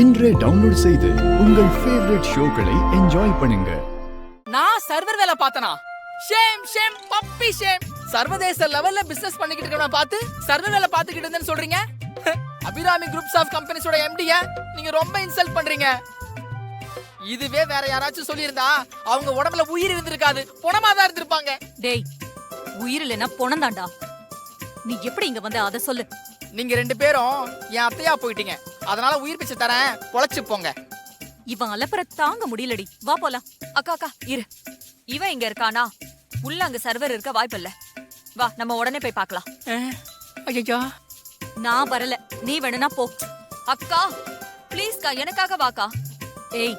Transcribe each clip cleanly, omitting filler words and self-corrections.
இன்றே டவுன்லோட் செய்து உங்கள் ஃபேவரட் ஷோக்களை என்ஜாய் பண்ணுங்க. நான் சர்வர் வேலை பார்த்தனா? Shame shame puppy shame. சர்வதேச லெவல்ல பிசினஸ் பண்ணிக்கிட்டு இருக்கவன பார்த்து சர்வர் வேலை பார்த்துக்கிட்டு இருந்தேன்னு சொல்றீங்க? அபிராமி குரூப்ஸ் ஆஃப் கம்பெனிஸோட எம்டியா நீங்க ரொம்ப இன்சல்ட் பண்றீங்க. இதுவே வேற யாராச்சும் சொல்லியிருந்தா அவங்க உடம்புல உயிர் இருந்திருக்காது, பொணமா தான் இருந்திருப்பாங்க. டேய், உயிர் இல்லைன்னா பொணம் தாண்டா. நீ எப்படி இங்க வந்த அத சொல்லு. நீங்க ரெண்டு பேரும் என் அத்தையா போயிட்டீங்க, அதனால உயிர் பிச்சை தரேன், பொழைச்சு போங்க. இவன் அலப்பற தாங்க முடியலடி, வா போலாம். அக்கா அக்கா இரு, இவன் இங்க இருக்கானா? உள்ள அங்க சர்வர் இருக்க வாய்ப்பு இல்ல. வா நம்ம உடனே போய் பார்க்கலாம். ஐயோ, நான் வரல, நீ வேணும்னா போ. அக்கா ப்ளீஸ்க்கா, எனக்காக வாக்கா. ஏய்,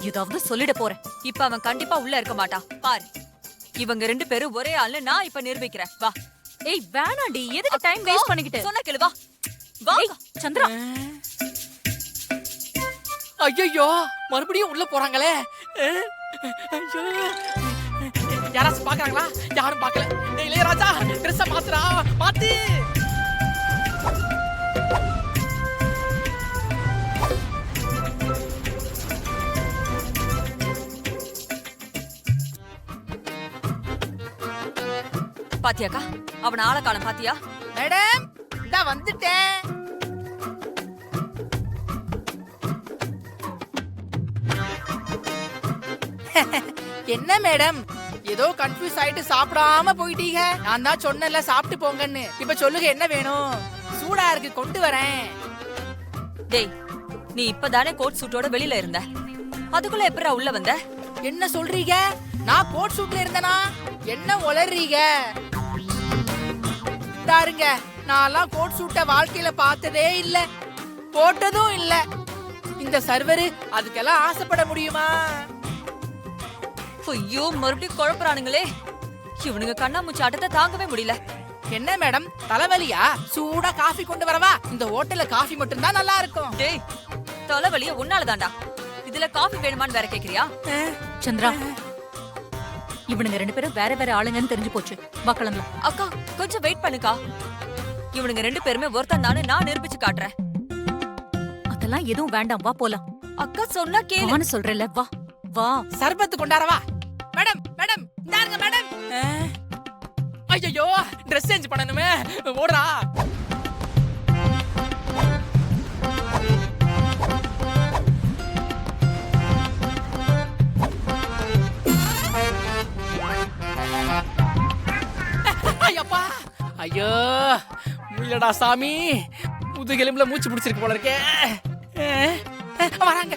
ஏதாவது சொல்லிட போறேன். இப்ப அவன் கண்டிப்பா உள்ள இருக்க மாட்டான் பாரு. இவங்க ரெண்டு பேரும் ஒரே ஆளு நான் இப்ப நிரூபிக்கிறேன். வா. ஏய் வேணாண்டி, எதுக்கு டைம் வேஸ்ட் பண்ணிக்கிட்டு? சொன்ன கேளு, வா வா. சந்திரா, ஐயோ மறுபடியும் உள்ள போறாங்களே. ஐயோ, யாராச்சும் பாக்குறாங்களா? யாரும் பாக்கல. இளையராஜா ட்ரெஸ் மாத்துறா, மாத்து. பாத்தியாக்கா, அவன் ஆள காலம் பாத்தியா? மேடம் இதா வந்துட்டேன். என்ன மேடம் ஏதோ கன்ஃபியூஸ் ஆயிட்டு சாப்பிடாம போயிட்டீங்க? நான் தான் சொன்னேன்ல சாப்பிட்டு போங்கன்னு. இப்ப சொல்லுங்க என்ன வேணும்? சூடா இருக்கு, கொண்டு வரேன். டேய், நீ இப்பதானே கோட் சூட்டோட வெளியில இருந்த, அதுக்குள்ள எப்பறா உள்ள வந்த? என்ன சொல்றீங்க? நான் கோட் சூட்ல இருந்தனா? என்ன உளறீங்க? தாருங்க, நான்லாம் கோட் சூட்ட வாழ்க்கையில பார்த்ததே இல்ல, போட்டதும் இல்ல. இந்த சர்வர் அதுக்கெல்லாம் ஆசைப்பட முடியுமா? ஐயோ, மறுபடியும் குழப்பறானுங்களே. இவனுங்க கண்ணாமூச்சி ஆட்டத்தை தாங்கவே முடியல. என்ன மேடம் தலைவலியா? சூடா காஃபி கொண்டு வரவா? இந்த ஹோட்டல்ல காஃபி மட்டும் தான் நல்லா இருக்கும். டேய், தலைவலிய உன்னாலதான்டா. இதுல காஃபி வேணுமான்னு வேற கேக்குறியா? சந்திரா, இவனுங்க ரெண்டு பேரும் வேற வேற ஆளுங்கன்னு தெரிஞ்சு போச்சு. வா கிளம்பலாம். அக்கா கொஞ்சம் வெயிட் பண்ணுக்கா. இவனுங்க ரெண்டு பேருமே ஒருத்தன் தானே, நான் நிரூபிச்சு காட்டுறேன். அதெல்லாம் எதுவும் வேண்டாம், வா போலாம். அக்கா சொன்னா கேளுன்னு சொல்றேன்ல, வா வா. சர்பத்து கொண்டாரவா? மேடம் மேடம் இந்தாருங்க மேடம். ஐயோ, Dress சேஞ்ச் பண்ணனுமே, ஓடுறா. ஐயப்பா, ஐயோ முடியலடா சாமி, முதுகெலும்புல மூச்சு பிடிச்சிருக்கு போல இருக்கே. வராங்க.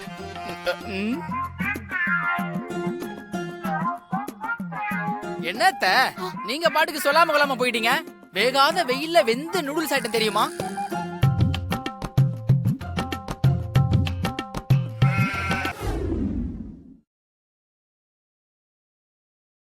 என்னத்த நீங்க பாட்டுக்கு சொல்லாம கொள்ளாம போயிட்டீங்க? வேகாத வெயில்ல வெந்து நூடுல்ஸ் ஐட்டம் தெரியுமா?